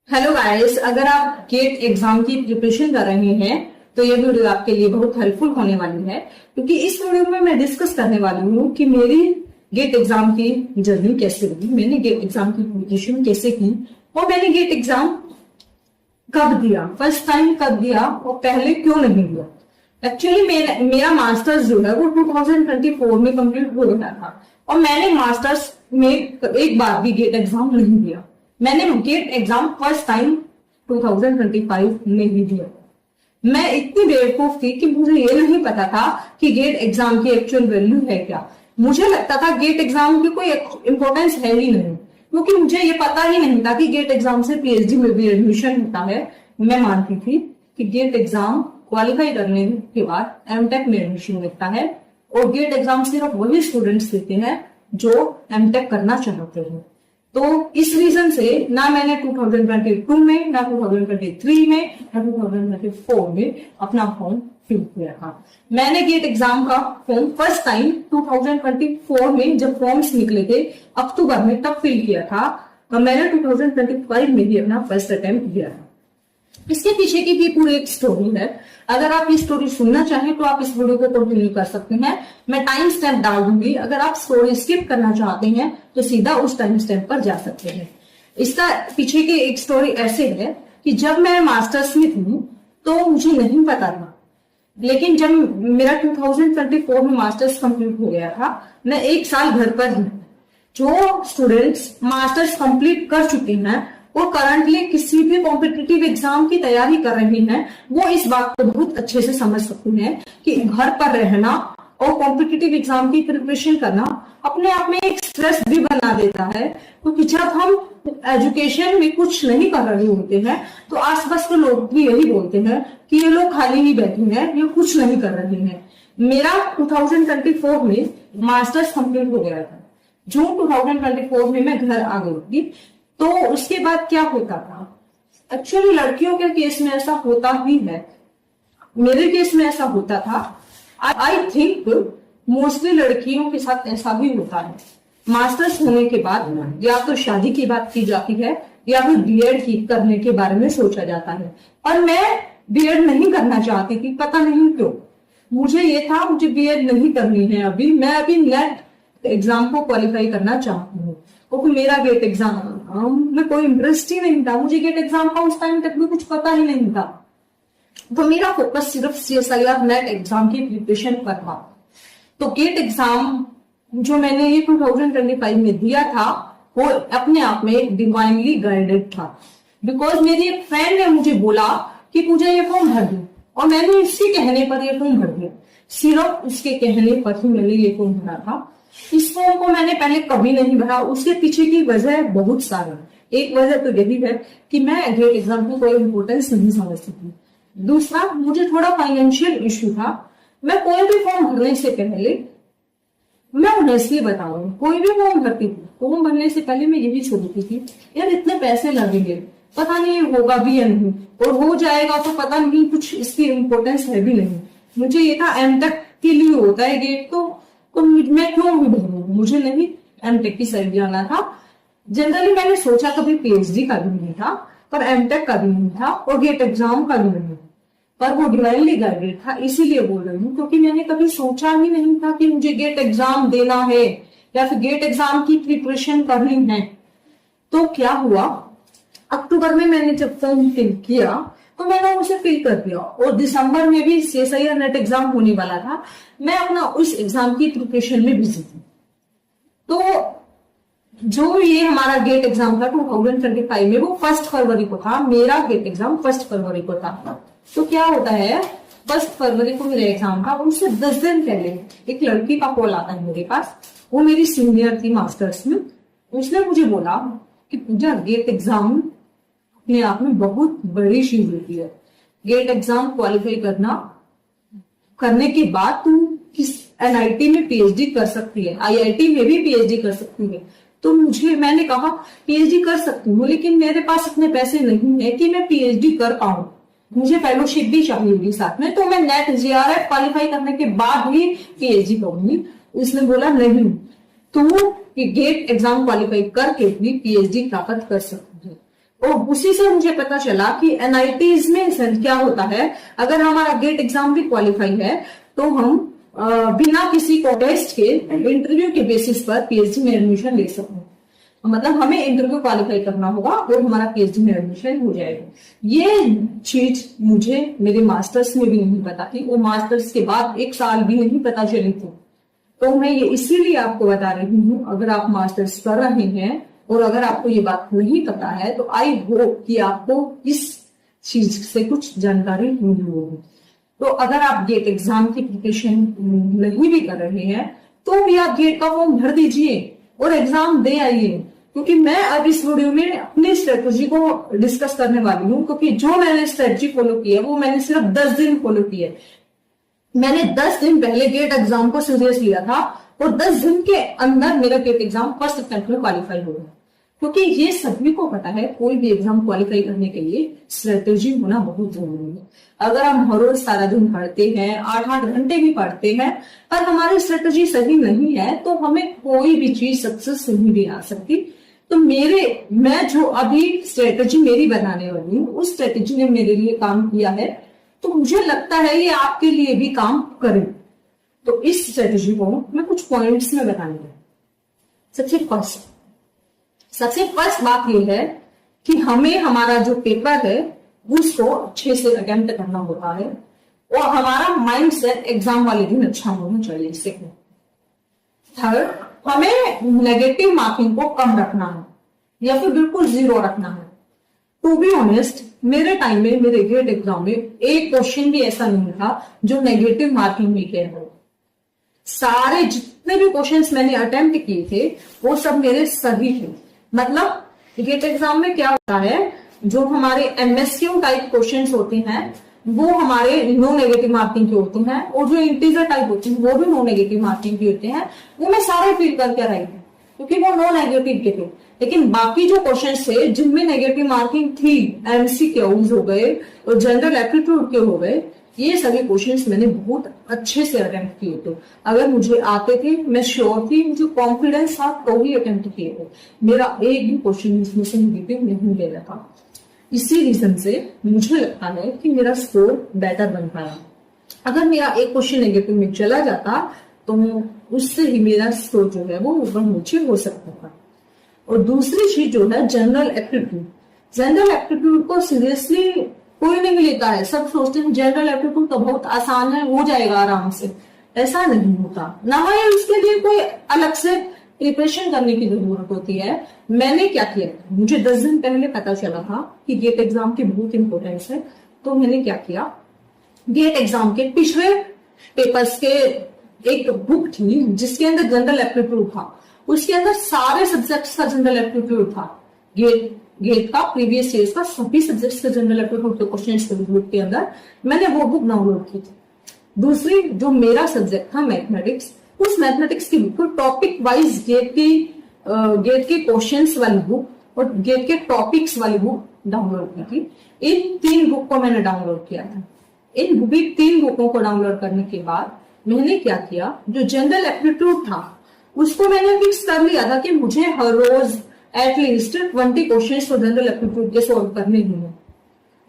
Hello guys, अगर आप gate exam की प्रिपरेशन कर रहे हैं तो ये वीडियो आपके लिए बहुत हेल्पफुल होने वाली है, क्योंकि इस वीडियो में मैं डिस्कस करने वाली हूँ कि मेरी गेट एग्जाम की जर्नी कैसे रही, मैंने गेट एग्जाम की प्रिपरेशन कैसे की और मैंने गेट एग्जाम कब दिया, फर्स्ट टाइम कब दिया और पहले क्यों नहीं दिया। एक्चुअली मेरा मास्टर्स जो है वो 2024 में कंप्लीट हो गया था और मैंने मास्टर्स में एक बार भी गेट एग्जाम नहीं दिया। मैंने गेट एग्जाम फर्स्ट टाइम 2025 में ही दिया। मैं इतनी बेवकूफ थी कि मुझे ये नहीं पता था कि गेट एग्जाम की एक्चुअल वैल्यू है क्या। मुझे लगता था गेट एग्जाम की कोई इंपॉर्टेंस है ही नहीं, क्योंकि मुझे ये पता ही नहीं था कि गेट एग्जाम से पीएचडी में भी एडमिशन होता है। मैं मानती थी कि गेट एग्जाम क्वालिफाई करने के बाद एमटेक में एडमिशन मिलता है और गेट एग्जाम सिर्फ वही स्टूडेंट्स देते हैं जो एमटेक करना चाहते हैं। तो इस रीजन से ना मैंने 2022 में, ना 2023 में, ना 2024 में अपना फॉर्म फिल किया था। मैंने गेट एग्जाम का फॉर्म फर्स्ट टाइम 2024 में जब फॉर्म्स निकले थे अक्टूबर में तब फिल किया था और मैंने 2025 में भी अपना फर्स्ट अटेम्प्ट दिया था। इसके पीछे की भी पूरी एक स्टोरी है। अगर आप ये स्टोरी सुनना चाहें तो आप इस वीडियो को कंटिन्यू कर सकते हैं, मैं टाइम स्टैम्प डाल दूंगी। अगर आप स्टोरी स्किप करना चाहते हैं तो सीधा उस टाइम स्टैम्प पर जा सकते हैं। इसका पीछे की एक स्टोरी ऐसे है कि जब मैं मास्टर्स में थी तो मुझे नहीं पता था, लेकिन जब मेरा 2024 में मास्टर्स कंप्लीट हो गया था, मैं एक साल घर पर ही। जो स्टूडेंट्स मास्टर्स कंप्लीट कर चुके हैं वो करंटली किसी भी कॉम्पिटिटिव एग्जाम की तैयारी कर रही हैं, वो इस बात को बहुत अच्छे से समझ सकते हैं कि घर पर रहना और कॉम्पिटिटिव एग्जाम की प्रिपरेशन करना अपने आप में एक स्ट्रेस भी बना देता है। क्योंकि जब हम एजुकेशन में कुछ नहीं कर रहे होते हैं तो आसपास के लोग भी यही बोलते हैं कि ये लोग खाली ही बैठे हैं, ये कुछ नहीं कर रहे हैं। मेरा 2024 में मास्टर्स कंप्लीट हो गया था। जून 2024 में मैं घर आ गई थी। तो उसके बाद क्या होता था, एक्चुअली लड़कियों के केस में ऐसा होता ही है, मेरे केस में ऐसा होता था। आई थिंक मोस्टली लड़कियों के साथ ऐसा भी होता है। मास्टर्स होने के बाद या तो शादी की बात की जाती है या फिर बीएड की करने के बारे में सोचा जाता है। और मैं बीएड नहीं करना चाहती थी, पता नहीं क्यों। मुझे ये था मुझे बीएड नहीं करनी है अभी, मैं अभी नेट एग्जाम को क्वालिफाई करना चाहती हूँ, क्योंकि मेरा गेट एग्जाम में कोई इंटरेस्ट ही नहीं था। मुझे गेट एग्जाम का उस टाइम तक भी कुछ पता ही नहीं था। तो मेरा फोकस सिर्फ सीएसआईआर नेट एग्जाम की प्रिपरेशन पर था। तो गेट एग्जाम जो मैंने ये 2025 में दिया था वो अपने आप में डिवाइनली गाइडेड था। बिकॉज मेरी एक फ्रेंड ने मुझे बोला कि पूजा ये फॉर्म भर दो, और मैंने इसके कहने पर ये फॉर्म भर दिया। सिर्फ उसके कहने पर ही मैंने ये फॉर्म भरा था। इस फॉर्म को मैंने पहले कभी नहीं भरा। उसके पीछे की वजह बहुत सारी। एक वजह तो यही है कि मैं गेट एग्जाम को कोई इंपोर्टेंस नहीं समझती थी। दूसरा, मुझे थोड़ा फाइनेंशियल इश्यू था। मैं कोई भी फॉर्म भरने से पहले, मैं ऑनेस्टली बता रहा हूँ, कोई भी फॉर्म भरती थी, फॉर्म भरने से पहले मैं यही सोचती थी यार इतने पैसे लगेंगे, पता नहीं होगा भी या नहीं, और हो जाएगा तो पता नहीं, कुछ इसकी इम्पोर्टेंस है भी नहीं। मुझे ये था एमटेक के लिए होता है गेट, तो मैं क्यों भी भरूं, मुझे नहीं एमटेक की साइड जाना था। जनरली मैंने सोचा कभी पीएचडी का भी नहीं था, पर एमटेक का भी नहीं था और गेट एग्जाम का भी नहीं, पर वो डिवाइनली गाइडेड था। इसीलिए बोल रही हूँ क्योंकि मैंने कभी सोचा ही नहीं था कि मुझे गेट एग्जाम देना है या फिर गेट एग्जाम की प्रिपरेशन करनी है। तो क्या हुआ, अक्टूबर में मैंने जब फॉर्म फिल किया तो मैंने उसे फिल कर दिया और दिसंबर में भी सीएसआईआर नेट एग्जाम होने वाला था। मैं अपना उस एग्जाम की प्रिपरेशन में बिजी थी। तो जो ये हमारा गेट एग्जाम था 2025 में, वो 1 फरवरी को था। मेरा गेट एग्जाम 1 फरवरी को था। तो क्या होता है, 1 फरवरी को मेरा एग्जाम था, उससे 10 दिन पहले एक लड़की का कॉल आता है मेरे पास। वो मेरी सीनियर थी मास्टर्स में। उसने मुझे बोला कि पूजा गेट एग्जाम अपने आप में बहुत बड़ी चीज होती है। गेट एग्जाम क्वालिफाई करने के बाद तुम किस एनआईटी में पीएचडी कर सकती है, आईआईटी में भी पीएचडी कर सकती है। तो मैंने कहा पीएचडी कर सकती हूँ, लेकिन मेरे पास इतने पैसे नहीं है कि मैं पीएचडी कर पाऊं। मुझे फेलोशिप भी चाहिए होगी साथ में, तो मैं नेट जेआरएफ क्वालिफाई करने के बाद ही पीएचडी करूंगी। उसने बोला नहीं, तुम गेट एग्जाम क्वालिफाई करके भी पीएचडी प्राप्त कर सकती है। और उसी से मुझे पता चला कि एनआईटीज में क्या होता है, अगर हमारा गेट एग्जाम भी क्वालिफाई है तो हम बिना किसी को टेस्ट के इंटरव्यू के बेसिस पर पीएचडी में एडमिशन ले सकते हैं। मतलब हमें इंटरव्यू क्वालिफाई करना होगा और हमारा पीएचडी में एडमिशन हो जाएगा। ये चीज मुझे मेरे मास्टर्स में भी नहीं पता थी, वो मास्टर्स के बाद 1 साल भी नहीं पता चली थी। तो मैं ये इसीलिए आपको बता रही हूँ, अगर आप मास्टर्स कर रहे हैं और अगर आपको ये बात नहीं पता है तो आई होप कि आपको इस चीज से कुछ जानकारी मिली होगी। तो अगर आप गेट एग्जाम की प्रिपरेशन नहीं भी कर रहे हैं तो भी आप गेट का फॉर्म भर दीजिए और एग्जाम दे आइए, क्योंकि मैं अब इस वीडियो में अपनी स्ट्रेटेजी को डिस्कस करने वाली हूँ। क्योंकि जो मैंने स्ट्रेटेजी फॉलो की है वो मैंने सिर्फ 10 दिन फॉलो की है। मैंने 10 दिन पहले गेट एग्जाम को सीरियस लिया था और 10 दिन के अंदर मेरा गेट एग्जाम फर्स्ट अटेम्प्ट में क्वालिफाई हो गया। क्योंकि ये सभी को पता है, कोई भी एग्जाम क्वालिफाई करने के लिए स्ट्रेटेजी होना बहुत जरूरी है। अगर हम हर रोज सारा दिन पढ़ते हैं, 8-8 घंटे भी पढ़ते हैं, पर हमारी स्ट्रेटेजी सही नहीं है तो हमें कोई भी चीज सक्सेस नहीं भी आ सकती। तो मैं जो अभी स्ट्रेटेजी मेरी बनाने वाली हूँ, उस स्ट्रेटेजी ने मेरे लिए काम किया है, तो मुझे लगता है ये आपके लिए भी काम करे। तो इस स्ट्रेटेजी को मैं कुछ पॉइंट्स में बताऊंगी। सबसे फर्स्ट बात यह है कि हमें हमारा जो पेपर है उसको अच्छे से अटेम्प्ट करना होता है और हमारा माइंड सेट एग्जाम वाले दिन अच्छा होना चाहिए। सेकंड, थर्ड, हमें नेगेटिव मार्किंग को कम रखना है या फिर बिल्कुल 0 रखना है। टू बी ऑनेस्ट, मेरे टाइम में मेरे गेट एग्जाम में एक क्वेश्चन भी ऐसा नहीं था जो नेगेटिव मार्किंग में गया हो। सारे जितने भी क्वेश्चंस मैंने अटेम्प्ट किए थे वो सब मेरे सही थे। मतलब गेट एग्जाम में क्या होता है, जो हमारे एमएसक्यू टाइप क्वेश्चंस होते हैं वो हमारे नो नेगेटिव मार्किंग के होते हैं और जो इंटीजर टाइप होते हैं वो भी नो नेगेटिव मार्किंग के होते हैं। वो मैं सारे फिल करके आई थी क्योंकि वो नो नेगेटिव के थे। लेकिन बाकी जो क्वेश्चंस थे जिनमें नेगेटिव मार्किंग थी, एमसीक्यूज हो गए और जनरल एप्टीट्यूड के हो गए, ये सभी क्वेश्चंस मैंने बहुत अच्छे से अटेम्प्ट किए थे। अगर मुझे आते थे, मैं श्योर थी, मुझे कॉन्फिडेंस था तो ही अटेम्प्ट किए थे। मेरा एक भी क्वेश्चन इसमें से नेगेटिव नहीं गया था। इसी रीजन से मुझे लगता है कि मेरा स्कोर बेटर बन पाया। अगर मेरा एक क्वेश्चन नेगेटिव में चला जाता तो उससे ही मेरा स्कोर जो है वो ऊपर नीचे हो सकता था। और दूसरी चीज जो है जनरल एप्टीट्यूड। जनरल एप्टीट्यूड को सीरियसली कोई नहीं लेता है। सब सोचते हैं जनरल एप्टीट्यूड तो बहुत आसान है, हो जाएगा आराम से। ऐसा नहीं होता, ना ही उसके लिए कोई अलग से प्रिपरेशन करने की जरूरत होती है। मैंने क्या किया, मुझे 10 दिन पहले पता चला था कि गेट एग्जाम की बहुत इंपॉर्टेंस है। तो मैंने क्या किया, गेट एग्जाम के पिछले पेपर्स के एक बुक थी जिसके अंदर जनरल एप्टीट्यूड था, उसके अंदर सारे सब्जेक्ट्स का जनरल एप्टीट्यूड था। गेट का प्रीवियस ईयर का सभी सब्जेक्ट्स का जनरल एप्टीट्यूड के क्वेश्चंस बुक के अंदर मैंने वो बुक डाउनलोड की थी। दूसरी जो मेरा सब्जेक्ट था मैथमेटिक्स, उस मैथमेटिक्स की बिल्कुल टॉपिक वाइज गेट के क्वेश्चंस वाली बुक और गेट के टॉपिक्स वाली बुक डाउनलोड की थी। इन 3 बुक को मैंने डाउनलोड किया था। इन 3 बुकों को डाउनलोड करने के बाद मैंने क्या किया, जो जनरल एप्टीट्यूड था उसको मैंने फिक्स कर लिया था कि मुझे हर रोज एटलीस्ट 20 क्वेश्चंस को जनरल एप्टीट्यूड के सॉल्व करने ही है।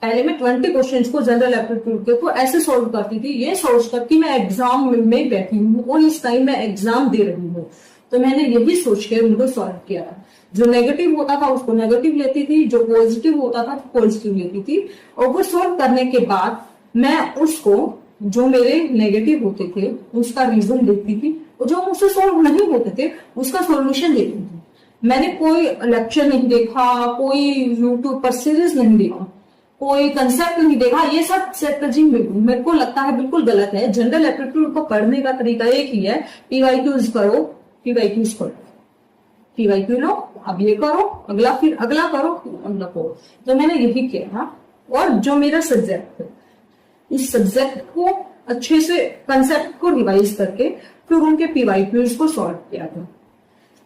पहले मैं 20 क्वेश्चंस को जनरल एप्टीट्यूड के को ऐसे सॉल्व करती थी, ये सोच कर कि मैं एग्जाम में बैठी हूँ और इस टाइम मैं एग्जाम दे रही हूँ। तो मैंने यही सोच के उनको सॉल्व किया था। जो नेगेटिव होता था उसको नेगेटिव लेती थी, जो पॉजिटिव होता था पॉजिटिव लेती थी। और वो सॉल्व करने के बाद मैं उसको, जो मेरे नेगेटिव होते थे उसका रीजन देखती थी और जो मुझसे सॉल्व नहीं होते थे उसका सॉल्यूशन देखती थी। मैंने कोई लेक्चर नहीं देखा, कोई यूट्यूब पर सीरीज नहीं देखा, कोई कंसेप्ट नहीं देखा। ये सब स्ट्रेटजी मेरे को लगता है बिल्कुल गलत है। जनरल एप्टीट्यूड को पढ़ने का तरीका एक ही है, पीवाईक्यूज करो, पीवाईक्यूज करो, पीवाईक्यू लो, अब ये करो, अगला, फिर अगला करो, अगला करो। तो मैंने यही किया था। और जो मेरा सब्जेक्ट है, इस सब्जेक्ट को अच्छे से कंसेप्ट को रिवाइज करके फिर उनके पीवाईक्यूज को सॉल्व किया था।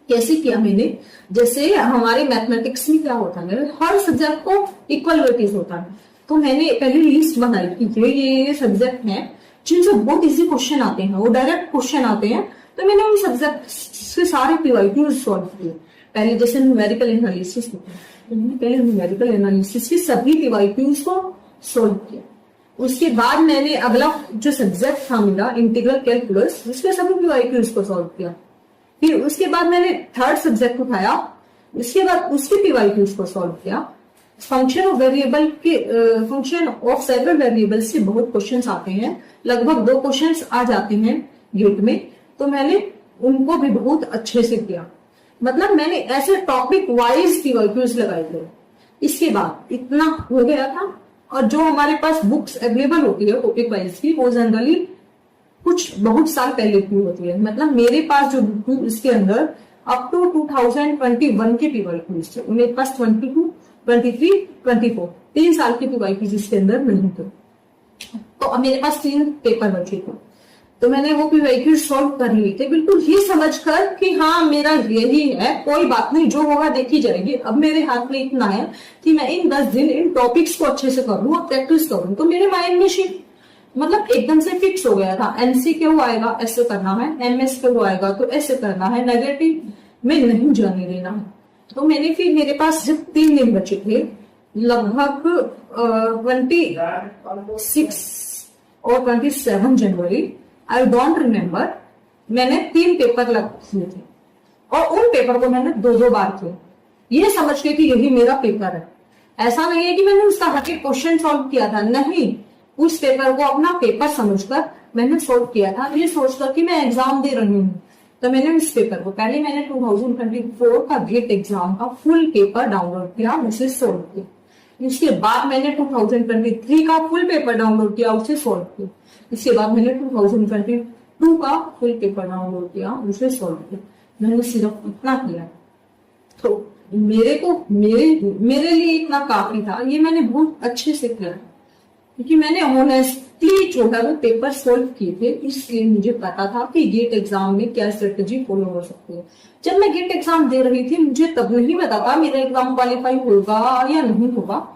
कैसे किया मैंने, जैसे हमारे मैथमेटिक्स में क्या होता है, हर सब्जेक्ट को इक्वल वेटेज होता है। तो मैंने पहले लिस्ट बनाई कि ये सब्जेक्ट हैं जिनसे बहुत इजी क्वेश्चन आते हैं, वो डायरेक्ट क्वेश्चन आते हैं। तो मैंने उन सब्जेक्ट से सारे पीवाईक्यूज सॉल्व किए। पहले जैसे न्यूमेरिकल एनालिसिस होता है, तो मैंने पहले न्यूमेरिकल एनालिसिस की सभी पीवाईक्यूज को सोल्व किया। उसके बाद मैंने अगला जो सब्जेक्ट था मेरा इंटीग्रल कैलकुलस, उसके सभी पीवाईक्यूज को सोल्व किया। फिर उसके बाद मैंने थर्ड सब्जेक्ट उठाया, उसके बाद उसके पीवाईक्यूज को सोल्व किया। फंक्शन ऑफ वेरिएबल के फंक्शन ऑफ सेवरल वेरिएबल से बहुत क्वेश्चंस आते हैं, लगभग 2 क्वेश्चंस आ जाते हैं गेट में, तो मैंने उनको भी बहुत अच्छे से किया। मतलब मैंने ऐसे टॉपिक वाइज पीवाईक्यूज लगाए थे। इसके बाद इतना हो गया था, और जो हमारे पास बुक्स अवेलेबल होती है टॉपिक वाइज की, वो जनरली कुछ बहुत साल पहले की होती है। मतलब मेरे पास जो बुक इसके अंदर अप टू 2021 के पीवाईक्यूज थे, मेरे पास 22, 23, 24 3 साल के पीवाईक्यूज इसके अंदर नहीं थे। तो अब मेरे पास 3 पेपर बचे थे, तो मैंने वो पीवाईक्यूज सॉल्व कर लिए थे, बिल्कुल ये समझकर कि हाँ मेरा यही है, कोई बात नहीं, जो होगा देखी जाएगी। अब मेरे हाथ में इतना है कि मैं इन 10 दिन इन टॉपिक्स को अच्छे से करूँ और प्रैक्टिस करूँ। तो मेरे माइंड में शिफ्ट मतलब एकदम से फिक्स हो गया था, MCQ आएगा ऐसे करना है, MSQ आएगा तो ऐसे करना है, नेगेटिव में नहीं जाने देना है। तो मैंने फिर मेरे पास जब 3 दिन बचे थे, लगभग 26 और 27 जनवरी, आई डोंट रिमेम्बर, मैंने 3 पेपर लग किए थे, और उन पेपर को मैंने 2-2 बार किया, ये समझ के कि यही मेरा पेपर है। ऐसा नहीं है कि मैंने उसका हर एक क्वेश्चन सॉल्व किया था, नहीं, उस पेपर को अपना पेपर समझकर मैंने सॉल्व किया था, ये सोचकर कि मैं एग्जाम दे रही हूँ। तो मैंने इस पेपर को पहले मैंने 2024 का गेट एग्जाम का फुल पेपर डाउनलोड किया, उसे सॉल्व किया। इसके बाद मैंने 2023 का फुल पेपर डाउनलोड किया, उसे सॉल्व किया। इसके बाद मैंने 2022 का फुल पेपर डाउनलोड किया, उसे सॉल्व किया। मैंने सिर्फ इतना किया, तो मेरे लिए इतना काफी था। ये मैंने बहुत अच्छे से किया, क्योंकि मैंने ऑनेस्टली जो है वो पेपर सॉल्व किए थे, इसलिए मुझे पता था कि गेट एग्जाम में क्या स्ट्रेटेजी फॉलो हो सकती है। जब मैं गेट एग्जाम दे रही थी, मुझे तब नहीं पता था मेरा एग्जाम क्वालिफाई होगा या नहीं होगा।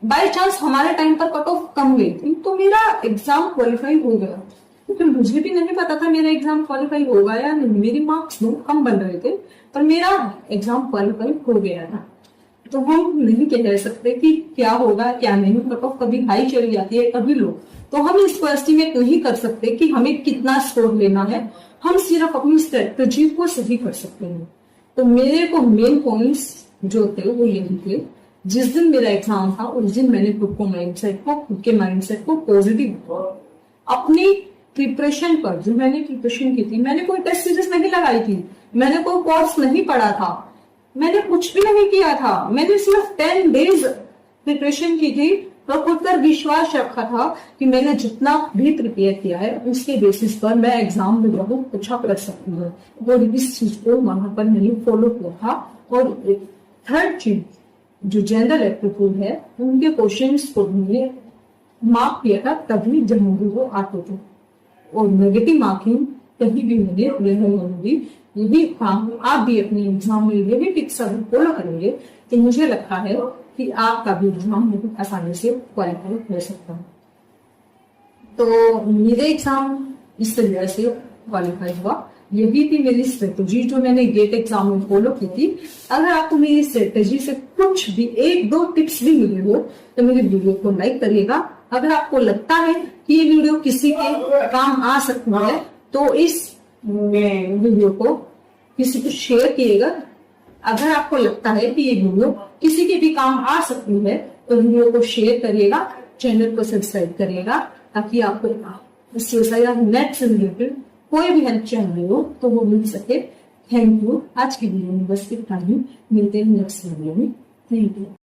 बाय चांस हमारे टाइम पर कट ऑफ कम गई थी, तो मेरा एग्जाम क्वालिफाई हो गया, क्योंकि मुझे भी नहीं पता था मेरा एग्जाम क्वालिफाई होगा या नहीं। मेरे मार्क्स बहुत कम बन रहे थे, पर मेरा एग्जाम क्वालिफाई हो गया था। तो हम नहीं कह सकते कि क्या होगा क्या नहीं, कट ऑफ कभी हाई चली जाती है, कभी लो, तो हम इसको एस्टिमेट नहीं कर सकते कि हमें कितना स्कोर लेना है। हम सिर्फ अपनी स्ट्रेटेजी को सही कर सकते हैं। तो मेरे को मेन पॉइंट्स जो थे वो यही थे। जिस दिन मेरा एग्जाम था उस दिन मैंने खुद के माइंडसेट को पॉजिटिव, अपनी प्रिपरेशन पर जो मैंने प्रिपरेशन की थी, मैंने कोई टेस्ट सीरीज नहीं लगाई थी, मैंने कोई कोर्स नहीं पढ़ा था, मैंने कुछ भी नहीं किया था, मैंने सिर्फ 10 डेज प्रिपरेशन की थी, और खुद पर विश्वास रखा था कि मैंने जितना भी प्रिपेयर किया है उसके बेसिस पर मैं एग्जाम में बहुत अच्छा कर सकती हूँ। और इस चीज को वहां पर मैंने फॉलो किया था। और थर्ड चीज जो जनरल एप्टीट्यूड है, उनके क्वेश्चंस को मैंने मार्क किया था तभी जब मुझे वो आते थे, और नेगेटिव मार्किंग कभी भी मैंने नहीं होगी। यही काम आप भी अपने एग्जाम में यही टिप्स अगर फॉलो करेंगे तो मुझे लगता है कि आपका भी एग्जाम बहुत आसानी से क्वालिफाई हो सकता है। तो मेरे एग्जाम इस तरह से क्वालिफाई हुआ। यही थी मेरी स्ट्रेटेजी जो मैंने गेट एग्जाम में फॉलो की थी। अगर आपको मेरी स्ट्रेटेजी से कुछ भी 1-2 टिप्स भी मिले हो तो मेरे वीडियो को लाइक करिएगा। अगर आपको लगता है कि ये वीडियो किसी के काम आ सकती है तो इस वीडियो को किसी को शेयर कीजिएगा। अगर आपको लगता है कि ये वीडियो किसी के भी काम आ सकती है तो वीडियो को शेयर करिएगा, चैनल को सब्सक्राइब करिएगा, ताकि आपको इससे या नेट से रिलेटेड कोई भी हेल्प चाहिए हो तो वो मिल सके। Thank you. आज की वीडियो में बस इतना ही, मिलते हैं नेक्स्ट वीडियो में। Thank you.